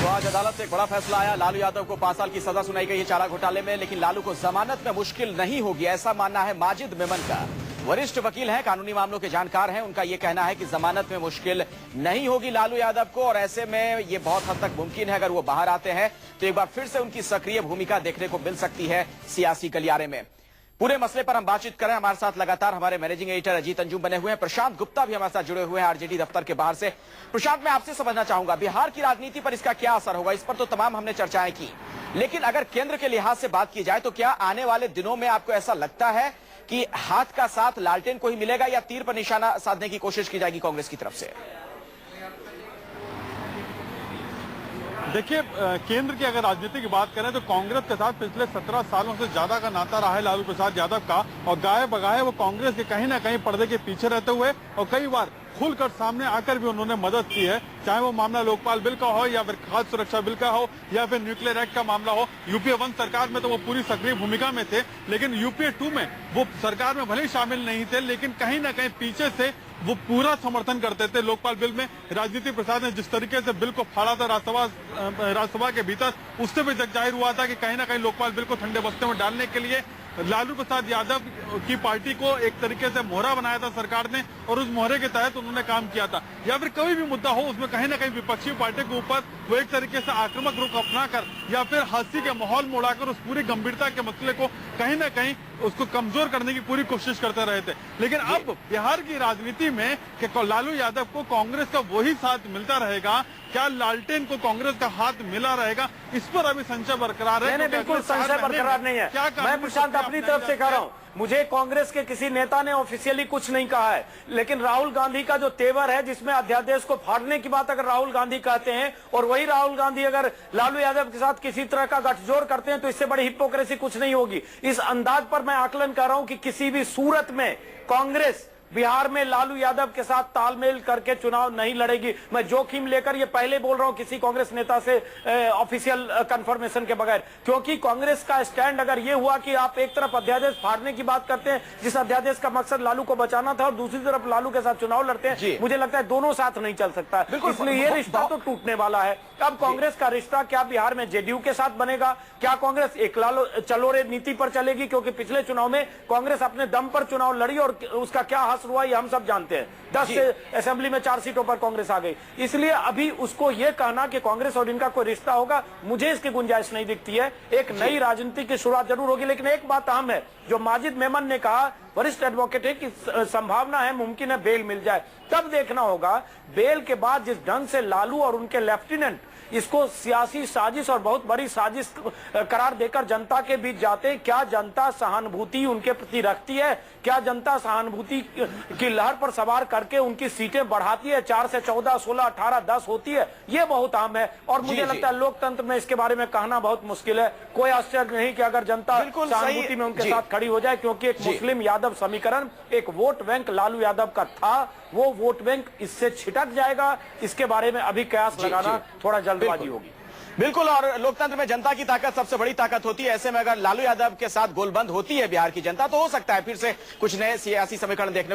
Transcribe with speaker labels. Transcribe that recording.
Speaker 1: तो आज अदालत से एक बड़ा फैसला आया। लालू यादव को 5 साल की सजा सुनाई गई है चारा घोटाले में, लेकिन लालू को जमानत में मुश्किल नहीं होगी, ऐसा मानना है माजिद मेमन का। वरिष्ठ वकील हैं, कानूनी मामलों के जानकार हैं, उनका यह कहना है कि जमानत में मुश्किल नहीं होगी लालू यादव को, और ऐसे में ये बहुत हद तक मुमकिन है अगर वो बाहर आते हैं तो एक बार फिर से उनकी सक्रिय भूमिका देखने को मिल सकती है सियासी गलियारे में। पूरे मसले पर हम बातचीत करें, हमारे साथ लगातार हमारे मैनेजिंग एडिटर अजीत अंजुम बने हुए हैं, प्रशांत गुप्ता भी हमारे साथ जुड़े हुए हैं आरजेडी दफ्तर के बाहर से। प्रशांत, मैं आपसे समझना चाहूंगा बिहार की राजनीति पर इसका क्या असर होगा, इस पर तो तमाम हमने चर्चाएं की, लेकिन अगर केंद्र के लिहाज से बात की जाए तो क्या आने वाले दिनों में आपको ऐसा लगता है कि हाथ का साथ लालटेन को ही मिलेगा या तीर पर निशाना साधने की कोशिश की जाएगी कांग्रेस की तरफ से?
Speaker 2: देखिए, केंद्र की अगर राजनीति की बात करें तो कांग्रेस के साथ पिछले 17 सालों से ज्यादा का नाता रहा है लालू प्रसाद यादव का, और गाये बगाए वो कांग्रेस के कहीं ना कहीं पर्दे के पीछे रहते हुए और कई बार खुलकर सामने आकर भी उन्होंने मदद की है, चाहे वो मामला लोकपाल बिल का हो या फिर खाद्य सुरक्षा बिल का हो या फिर न्यूक्लियर एक्ट का मामला हो। यूपीए 1 सरकार में तो वो पूरी सक्रिय भूमिका में थे, लेकिन यूपीए 2 में वो सरकार में भले ही शामिल नहीं थे, लेकिन कहीं ना कहीं पीछे से वो पूरा समर्थन करते थे लोकपाल बिल में। राजनीति प्रसाद ने जिस तरीके से बिल को फाड़ा था राज्यसभा के भीतर, उससे भी जग जाहिर हुआ था कि कहीं ना कहीं लोकपाल बिल को ठंडे बस्ते में डालने के लिए लालू प्रसाद यादव की पार्टी को एक तरीके से मोहरा बनाया था सरकार ने, और उस मोहरे के तहत उन्होंने काम किया था। या फिर कोई भी मुद्दा हो उसमें कहीं ना कहीं विपक्षी पार्टी के ऊपर वो एक तरीके से आक्रामक रुख अपनाकर या फिर हंसी के माहौल में उड़ाकर उस पूरी गंभीरता के मसले को कहीं ना कहीं उसको कमजोर करने की पूरी कोशिश करते रहे थे। लेकिन अब बिहार की राजनीति में कि लालू यादव को कांग्रेस का वही साथ मिलता रहेगा, क्या लालटेन को कांग्रेस का हाथ मिला रहेगा, इस पर अभी संशय बरकरार है।
Speaker 3: नहीं, बिल्कुल संशय बरकरार नहीं है। मैं प्रशांत अपनी तरफ से कह रहा हूं, मुझे कांग्रेस के किसी नेता ने ऑफिशियली कुछ नहीं कहा है, लेकिन राहुल गांधी का जो तेवर है जिसमें अध्यादेश को फाड़ने की बात अगर राहुल गांधी कहते हैं और वही राहुल गांधी अगर लालू यादव के साथ किसी तरह का गठजोड़ करते हैं तो इससे बड़ी हिपोक्रेसी कुछ नहीं होगी। इस अंदाज पर मैं आकलन कर रहा हूं कि किसी भी सूरत में कांग्रेस बिहार में लालू यादव के साथ तालमेल करके चुनाव नहीं लड़ेगी। मैं जोखिम लेकर ये पहले बोल रहा हूं किसी कांग्रेस नेता से ऑफिशियल कंफर्मेशन के बगैर, क्योंकि कांग्रेस का स्टैंड अगर ये हुआ कि आप एक तरफ अध्यादेश फाड़ने की बात करते हैं जिस अध्यादेश का मकसद लालू को बचाना था और दूसरी तरफ लालू के साथ चुनाव लड़ते हैं, मुझे लगता है दोनों साथ नहीं चल सकता है। इसलिए ये रिश्ता तो टूटने वाला है। अब कांग्रेस का रिश्ता क्या बिहार में जेडीयू के साथ बनेगा, क्या कांग्रेस एक लालो चलो रे नीति पर चलेगी, क्योंकि पिछले चुनाव में कांग्रेस अपने दम पर चुनाव लड़ी और उसका क्या हासिल हुआ ये हम सब जानते हैं। 10 से असेंबली में 4 सीटों पर कांग्रेस आ गई। इसलिए अभी उसको यह कहना कि कांग्रेस और इनका कोई रिश्ता होगा, मुझे इसकी गुंजाइश नहीं दिखती है। एक नई राजनीति की शुरुआत जरूर होगी, लेकिन एक बात अहम है जो माजिद मेमन ने कहा, वरिष्ठ एडवोकेट है, कि संभावना है मुमकिन है बेल मिल जाए। तब देखना होगा बेल के बाद जिस ढंग से लालू और उनके लेफ्टिनेंट इसको सियासी साजिश और बहुत बड़ी साजिश करार देकर जनता के बीच जाते हैं, क्या जनता सहानुभूति उनके प्रति रखती है, क्या जनता सहानुभूति की लहर पर सवार करके उनकी सीटें बढ़ाती है, 4 से 14, 16, 18, 10 होती है, ये बहुत अहम है। और मुझे लगता है लोकतंत्र में इसके बारे में कहना बहुत मुश्किल है। कोई आश्चर्य नहीं कि अगर जनता सहानुभूति में उनके साथ खड़ी हो जाए, क्योंकि एक मुस्लिम यादव समीकरण एक वोट बैंक लालू यादव का था, वो वोट बैंक इससे छिटक जाएगा, इसके बारे में अभी कयास लगाना थोड़ा जल्दबाजी होगी।
Speaker 1: बिल्कुल, और लोकतंत्र में जनता की ताकत सबसे बड़ी ताकत होती है। ऐसे में अगर लालू यादव के साथ गोलबंद होती है बिहार की जनता तो हो सकता है फिर से कुछ नए सियासी समीकरण देखने